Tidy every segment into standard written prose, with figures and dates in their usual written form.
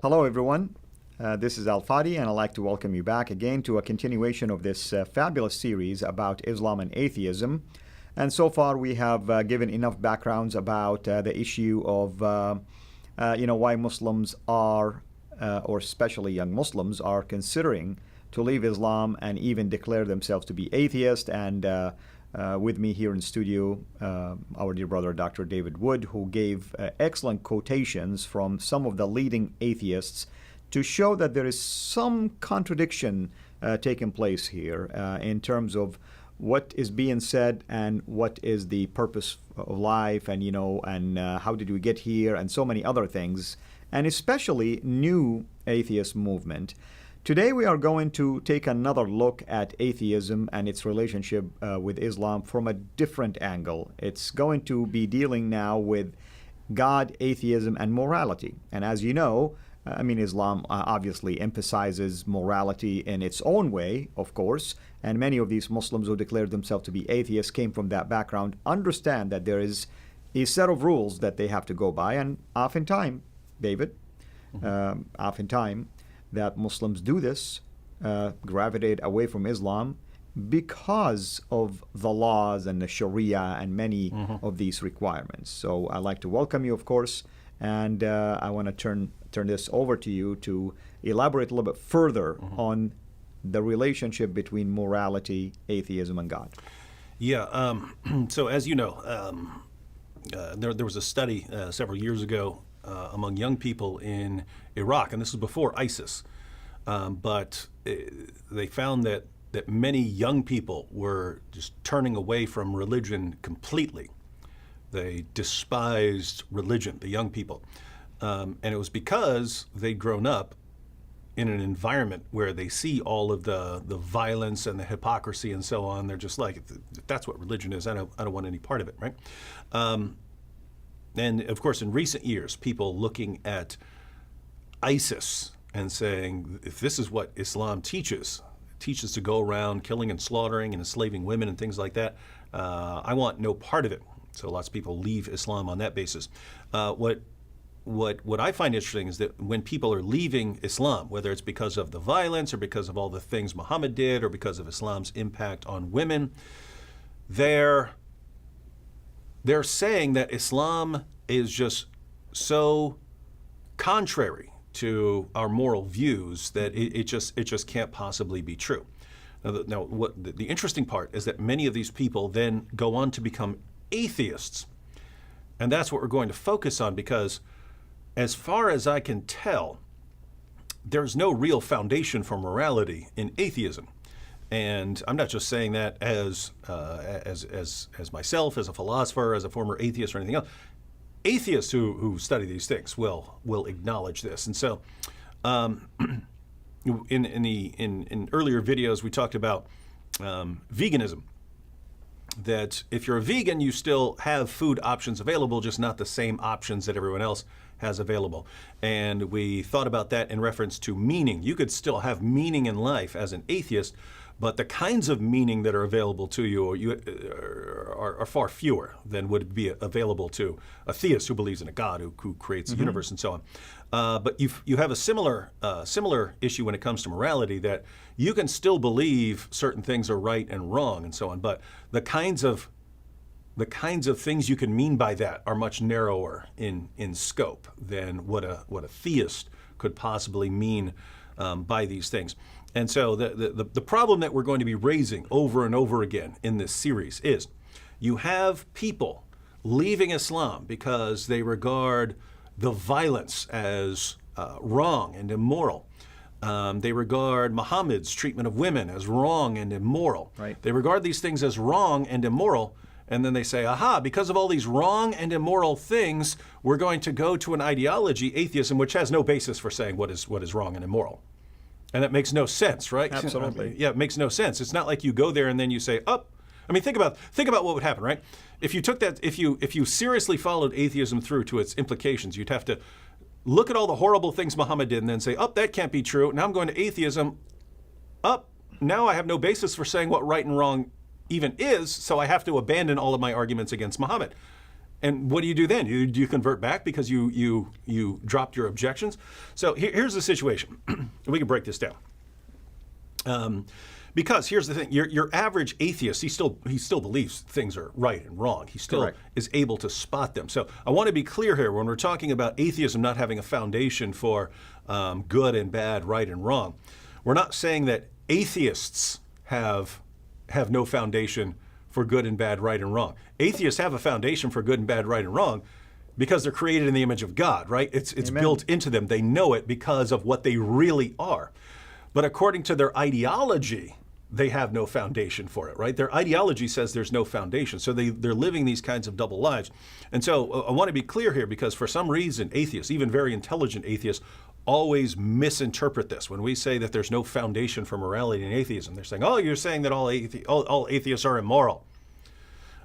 Hello, everyone. This is Fadi, and I'd like to welcome you back again to a continuation of this fabulous series about Islam and atheism. And so far, we have given enough backgrounds about the issue of, why Muslims are, or especially young Muslims, are considering to leave Islam and even declare themselves to be atheist. And with me here in studio, our dear brother, Dr. David Wood, who gave excellent quotations from some of the leading atheists to show that there is some contradiction taking place here in terms of what is being said and what is the purpose of life, and how did we get here, and so many other things, and especially new atheist movement. Today we are going to take another look at atheism and its relationship with Islam from a different angle. It's going to be dealing now with God, atheism, and morality. And as you know, Islam obviously emphasizes morality in its own way, of course, and many of these Muslims who declared themselves to be atheists came from that background, understand that there is a set of rules that they have to go by, and oftentimes, David, oftentimes, that Muslims do this, gravitate away from Islam because of the laws and the Sharia and many of these requirements. So I'd like to welcome you, of course, and I want to turn this over to you to elaborate a little bit further on the relationship between morality, atheism, and God. Yeah, so as you know, there was a study several years ago among young people in Iraq, and this was before ISIS, but they found that many young people were just turning away from religion completely. They despised religion, the young people, and it was because they'd grown up in an environment where they see all of the violence and the hypocrisy and so on. They're just like, if that's what religion is, I don't want any part of it, right? And of course, in recent years, people looking at ISIS and saying, if this is what Islam teaches to go around killing and slaughtering and enslaving women and things like that, I want no part of it. So lots of people leave Islam on that basis. What I find interesting is that when people are leaving Islam, whether it's because of the violence or because of all the things Muhammad did or because of Islam's impact on women, they're saying that Islam is just so contrary to our moral views that it just can't possibly be true. Now, what the interesting part is that many of these people then go on to become atheists, and that's what we're going to focus on, because as far as I can tell, there's no real foundation for morality in atheism. And I'm not just saying that as myself, as a philosopher, as a former atheist, or anything else. Atheists who study these things will acknowledge this. And so, in earlier videos, we talked about veganism. That if you're a vegan, you still have food options available, just not the same options that everyone else has available. And we thought about that in reference to meaning. You could still have meaning in life as an atheist, but the kinds of meaning that are available to you are far fewer than would be available to a theist who believes in a God who creates the universe and so on. But you have a similar issue when it comes to morality, that you can still believe certain things are right and wrong and so on, but the kinds of things you can mean by that are much narrower in scope than what a theist could possibly mean by these things. And so the problem that we're going to be raising over and over again in this series is you have people leaving Islam because they regard the violence as wrong and immoral. They regard Muhammad's treatment of women as wrong and immoral. Right. They regard these things as wrong and immoral, and then they say, aha, because of all these wrong and immoral things, we're going to go to an ideology, atheism, which has no basis for saying what is wrong and immoral. And that makes no sense, right? Absolutely. Yeah, it makes no sense. It's not like you go there and then you say, oh, I mean, think about what would happen, right? If you took that, if you seriously followed atheism through to its implications, you'd have to look at all the horrible things Muhammad did and then say, oh, that can't be true. Now I'm going to atheism. Now I have no basis for saying what right and wrong even is, so I have to abandon all of my arguments against Muhammad. And what do you do then? Do you convert back because you dropped your objections? So here's the situation. We can break this down. Because here's the thing: your average atheist, he still believes things are right and wrong. He still is able to spot them. So I want to be clear here when we're talking about atheism not having a foundation for good and bad, right and wrong. We're not saying that atheists have no foundation for good and bad, right and wrong. Atheists have a foundation for good and bad, right and wrong because they're created in the image of God, right? It's built into them. They know it because of what they really are. But according to their ideology, they have no foundation for it, right? Their ideology says there's no foundation. So they're living these kinds of double lives. And so I want to be clear here because for some reason, atheists, even very intelligent atheists, always misinterpret this. When we say that there's no foundation for morality in atheism, they're saying, oh, you're saying that all atheists are immoral.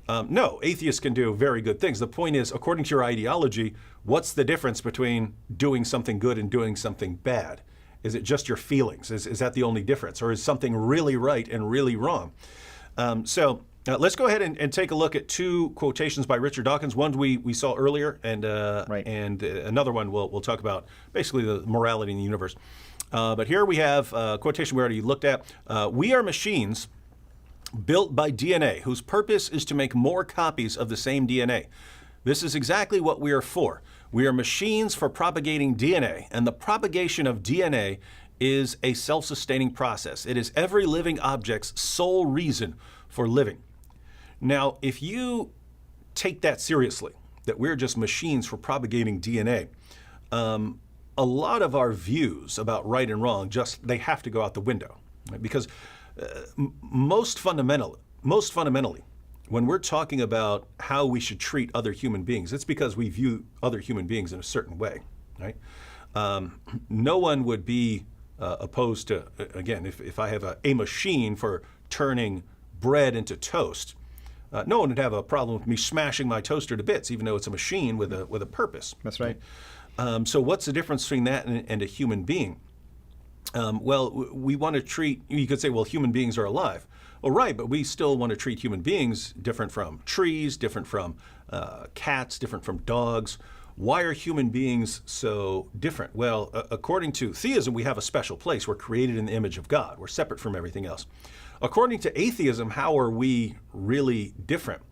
No, atheists can do very good things. The point is, according to your ideology, what's the difference between doing something good and doing something bad? Is it just your feelings? Is that the only difference? Or is something really right and really wrong? So let's go ahead and take a look at two quotations by Richard Dawkins. One we saw earlier, and another one we'll talk about basically the morality in the universe. But here we have a quotation we already looked at. We are machines built by DNA whose purpose is to make more copies of the same DNA. This is exactly what we are for. We are machines for propagating DNA, and the propagation of DNA is a self-sustaining process. It is every living object's sole reason for living. Now, if you take that seriously, that we're just machines for propagating DNA, a lot of our views about right and wrong they have to go out the window, right? Because most fundamentally, when we're talking about how we should treat other human beings, it's because we view other human beings in a certain way, right? No one would be opposed to, again, if I have a machine for turning bread into toast, no one would have a problem with me smashing my toaster to bits, even though it's a machine with a purpose. That's right. So what's the difference between that and a human being? Well, we want to treat, you could say, well, human beings are alive. Well, right, but we still want to treat human beings different from trees, different from cats, different from dogs. Why are human beings so different? Well, according to theism, we have a special place. We're created in the image of God. We're separate from everything else. According to atheism, how are we really different?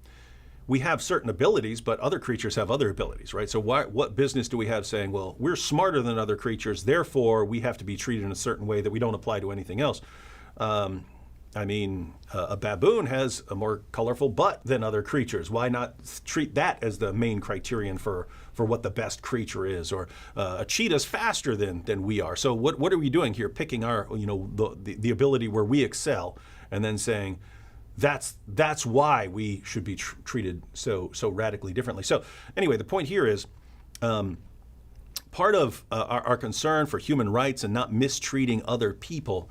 We have certain abilities, but other creatures have other abilities, right? So what business do we have saying, well, we're smarter than other creatures, therefore we have to be treated in a certain way that we don't apply to anything else? A baboon has a more colorful butt than other creatures. Why not treat that as the main criterion for what the best creature is? Or a cheetah's faster than we are. So what are we doing here? Picking our, the ability where we excel, and then saying that's why we should be treated so radically differently. So anyway, the point here is part of our concern for human rights and not mistreating other people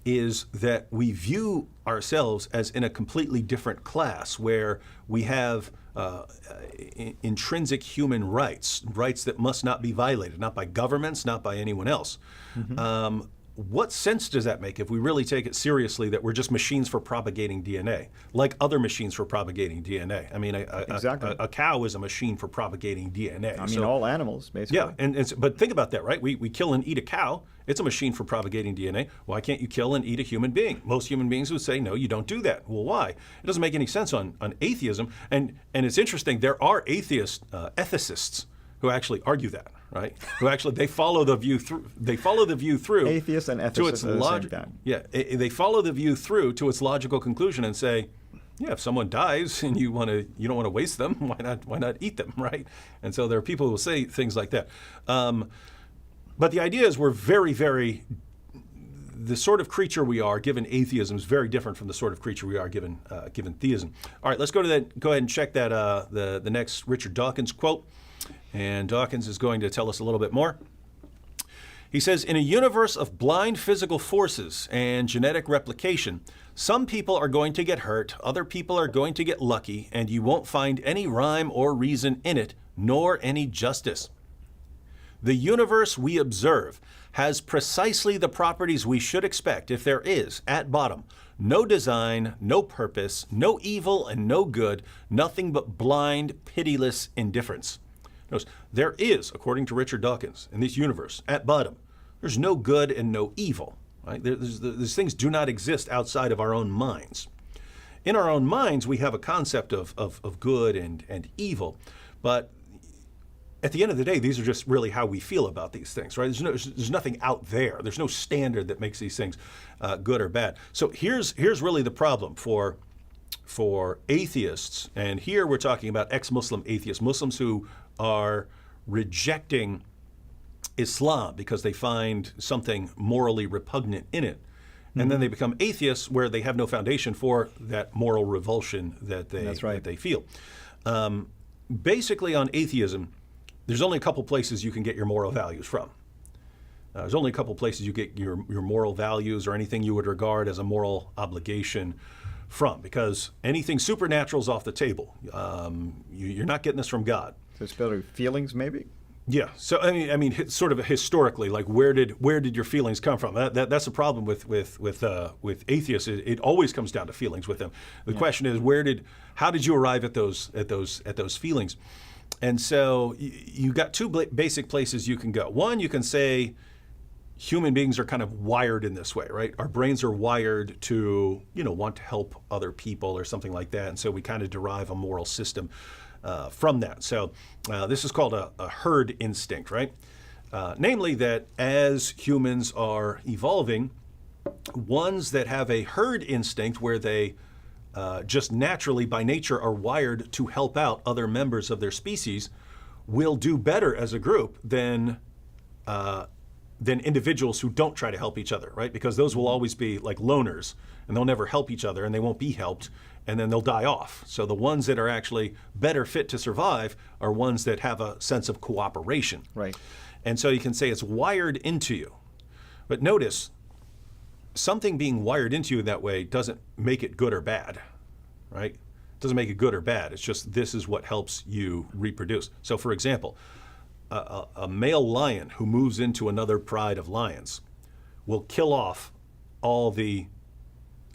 is that we view ourselves as in a completely different class where we have intrinsic human rights that must not be violated, not by governments, not by anyone else. Mm-hmm. What sense does that make if we really take it seriously that we're just machines for propagating DNA, like other machines for propagating DNA? I mean, a cow is a machine for propagating DNA. I mean, all animals, basically. Yeah, but think about that, right? We kill and eat a cow. It's a machine for propagating DNA. Why can't you kill and eat a human being? Most human beings would say, no, you don't do that. Well, why? It doesn't make any sense on atheism. And it's interesting, there are atheist ethicists who actually argue that, right? Who actually they follow the view through. Atheists and ethicists at the same time. Yeah, they follow the view through to its logical conclusion and say, yeah, if someone dies and you don't want to waste them, why not eat them, right? And so there are people who will say things like that. But the idea is we're very, very, the sort of creature we are given atheism is very different from the sort of creature we are given theism. All right, let's go ahead and check that the next Richard Dawkins quote. And Dawkins is going to tell us a little bit more. He says, in a universe of blind physical forces and genetic replication, some people are going to get hurt, other people are going to get lucky, and you won't find any rhyme or reason in it, nor any justice. The universe we observe has precisely the properties we should expect if there is, at bottom, no design, no purpose, no evil and no good, nothing but blind, pitiless indifference. Notice, there is, according to Richard Dawkins, in this universe, at bottom, there's no good and no evil. Right? These things do not exist outside of our own minds. In our own minds, we have a concept of good and evil, but at the end of the day, these are just really how we feel about these things, right? There's nothing out there. There's no standard that makes these things good or bad. So here's really the problem for atheists, and here we're talking about ex-Muslim atheists, Muslims who are rejecting Islam because they find something morally repugnant in it. And then they become atheists where they have no foundation for that moral revulsion that they feel. Basically, on atheism, there's only a couple places you can get your moral values from. There's only a couple places you get your moral values or anything you would regard as a moral obligation from, because anything supernatural is off the table. You're not getting this from God. So it's better feelings, maybe? Yeah. So I mean, sort of historically, like where did your feelings come from? That's the problem with atheists. It always comes down to feelings with them. The question is, how did you arrive at those feelings? And so you got two basic places you can go. One, you can say human beings are kind of wired in this way, right? Our brains are wired to, want to help other people or something like that. And so we kind of derive a moral system from that. So this is called a herd instinct, right? Namely that as humans are evolving, ones that have a herd instinct where they just naturally by nature are wired to help out other members of their species will do better as a group than individuals who don't try to help each other, right? Because those will always be like loners and they'll never help each other and they won't be helped and then they'll die off. So the ones that are actually better fit to survive are ones that have a sense of cooperation. Right. And so you can say it's wired into you. But notice, something being wired into you that way doesn't make it good or bad, right? It doesn't make it good or bad. It's just this is what helps you reproduce. So for example, a male lion who moves into another pride of lions will kill off all the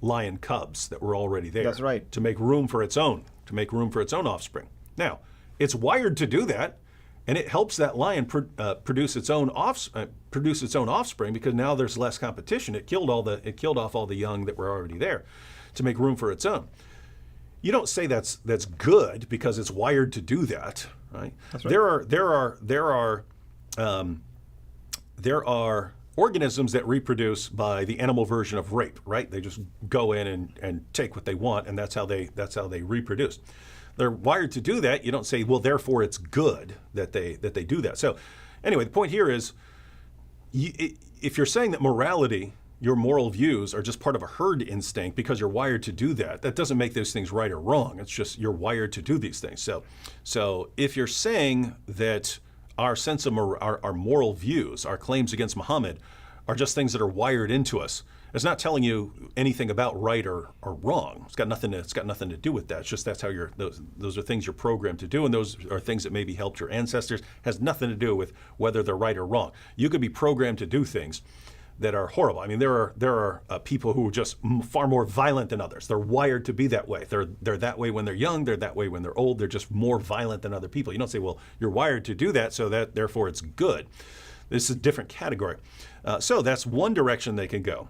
lion cubs that were already there. That's right. To make room for its own offspring. Now, it's wired to do that, and it helps that lion produce its own offspring because now there's less competition. It killed off all the young that were already there to make room for its own. You don't say that's good because it's wired to do that, right? That's right. There are organisms that reproduce by the animal version of rape, right? They just go in and take what they want, and that's how they reproduce. They're wired to do that. You don't say, well, therefore it's good that they do that. So anyway, the point here is, if you're saying that morality, your moral views are just part of a herd instinct because you're wired to do that, that doesn't make those things right or wrong. It's just you're wired to do these things. So if you're saying that our sense of our moral views, our claims against Muhammad, are just things that are wired into us, it's not telling you anything about right or wrong. It's got nothing to do with that. It's just that's how those are things you're programmed to do, and those are things that maybe helped your ancestors. Has nothing to do with whether they're right or wrong. You could be programmed to do things that are horrible. I mean, there are people who are just far more violent than others. They're wired to be that way. They're that way when they're young. They're that way when they're old. They're just more violent than other people. You don't say, well, you're wired to do that, so that therefore it's good. This is a different category. So that's one direction they can go.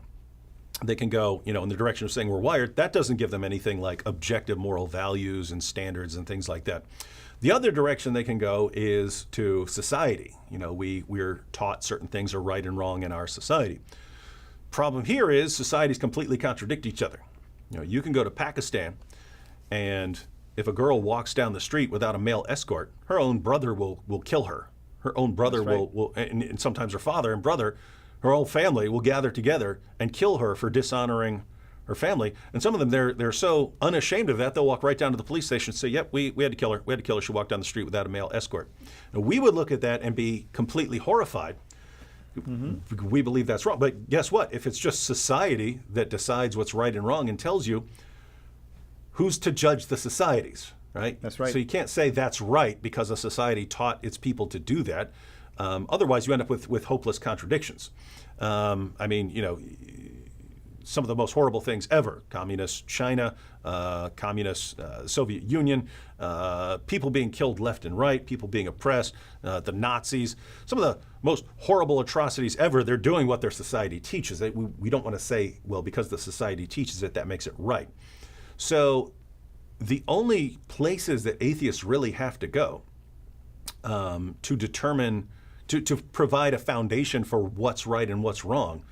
They can go, in the direction of saying we're wired. That doesn't give them anything like objective moral values and standards and things like that. The other direction they can go is to society. We're taught certain things are right and wrong in our society. Problem here is societies completely contradict each other. You can go to Pakistan, and if a girl walks down the street without a male escort, her own brother will kill her. Her own brother will and sometimes her father and brother, her whole family will gather together and kill her for dishonoring her family. And some of them, they're so unashamed of that, they'll walk right down to the police station and say, yep, we had to kill her. We had to kill her. She walked down the street without a male escort. Now, we would look at that and be completely horrified. Mm-hmm. We believe that's wrong. But guess what? If it's just society that decides what's right and wrong and tells you, who's to judge the societies, right? That's right. So you can't say that's right because a society taught its people to do that. Otherwise, you end up with hopeless contradictions. some of the most horrible things ever. Communist China, communist Soviet Union, people being killed left and right, people being oppressed, the Nazis, some of the most horrible atrocities ever. They're doing what their society teaches. We don't want to say, well, because the society teaches it, that makes it right. So the only places that atheists really have to go to determine, to provide a foundation for what's right and what's wrong,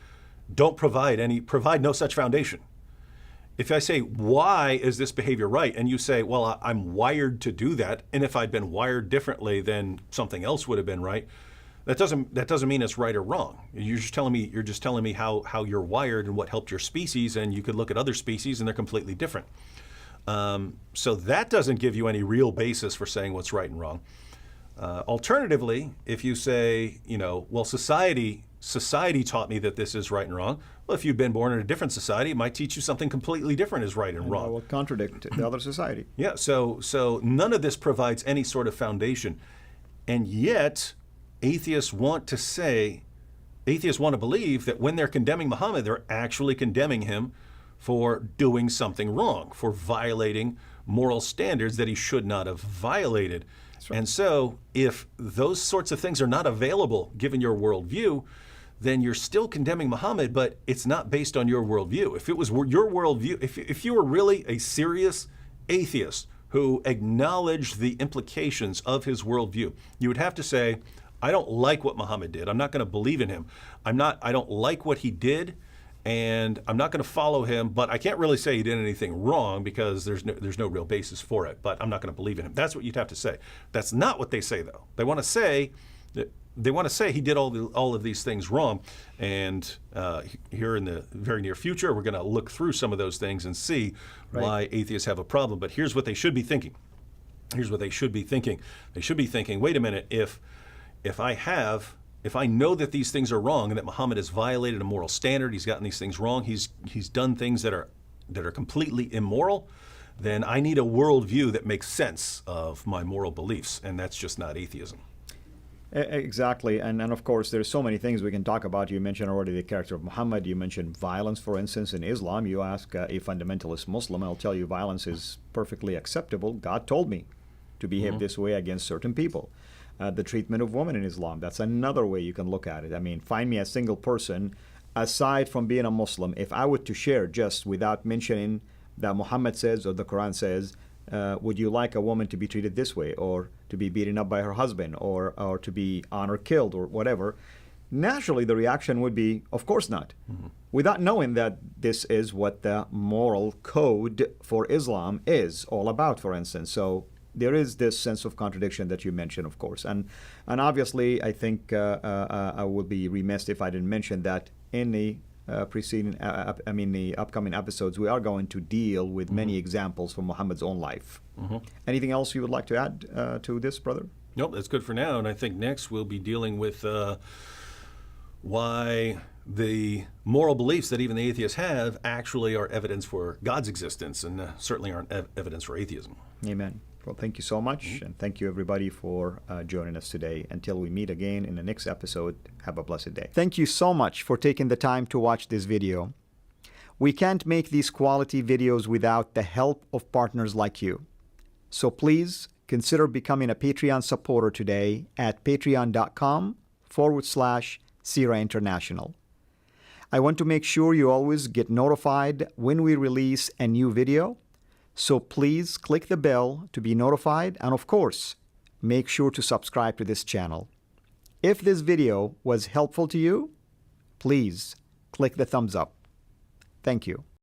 provide no such foundation. If I say, why is this behavior right? And you say, well, I'm wired to do that. And if I'd been wired differently, then something else would have been right. That doesn't mean it's right or wrong. You're just telling me how you're wired and what helped your species, and you could look at other species and they're completely different. So that doesn't give you any real basis for saying what's right and wrong. Alternatively, if you say, well, society taught me that this is right and wrong. Well, if you've been born in a different society, it might teach you something completely different is right and wrong. Will contradict the other society. Yeah, so none of this provides any sort of foundation. And yet, atheists want to believe that when they're condemning Muhammad, they're actually condemning him for doing something wrong, for violating moral standards that he should not have violated. Right. And so if those sorts of things are not available given your worldview, then you're still condemning Muhammad, but it's not based on your worldview. If it was your worldview, if you were really a serious atheist who acknowledged the implications of his worldview, you would have to say, I don't like what Muhammad did. I'm not going to believe in him. I don't like what he did, and I'm not going to follow him, but I can't really say he did anything wrong because there's no real basis for it, but I'm not going to believe in him. That's what you'd have to say. That's not what they say, though. They want to say he did all of these things wrong, and here in the very near future, we're going to look through some of those things and see why atheists have a problem. But here's what they should be thinking. They should be thinking, wait a minute, if I know that these things are wrong and that Muhammad has violated a moral standard, he's gotten these things wrong, he's done things that are completely immoral, then I need a worldview that makes sense of my moral beliefs, and that's just not atheism. Exactly, and of course there's so many things we can talk about. You mentioned already the character of Muhammad. You mentioned violence, for instance, in Islam. You ask a fundamentalist Muslim, I'll tell you violence is perfectly acceptable. God told me to behave this way against certain people. The treatment of women in Islam, that's another way you can look at it. I mean, find me a single person, aside from being a Muslim, if I were to share just without mentioning that Muhammad says or the Quran says, would you like a woman to be treated this way, or to be beaten up by her husband, or to be honor killed, or whatever? Naturally, the reaction would be, of course not, without knowing that this is what the moral code for Islam is all about, for instance. So there is this sense of contradiction that you mentioned, of course. And obviously, I think I would be remiss if I didn't mention that in the the upcoming episodes, we are going to deal with many examples from Muhammad's own life. Anything else you would like to add to this, brother? Nope, that's good for now. And I think next we'll be dealing with why the moral beliefs that even the atheists have actually are evidence for God's existence, and certainly aren't evidence for atheism. Amen. Well, thank you so much, and thank you everybody for joining us today. Until we meet again in the next episode, have a blessed day. Thank you so much for taking the time to watch this video. We can't make these quality videos without the help of partners like you. So please consider becoming a Patreon supporter today at patreon.com/Sira International. I want to make sure you always get notified when we release a new video. So please click the bell to be notified, and of course, make sure to subscribe to this channel. If this video was helpful to you, please click the thumbs up. Thank you.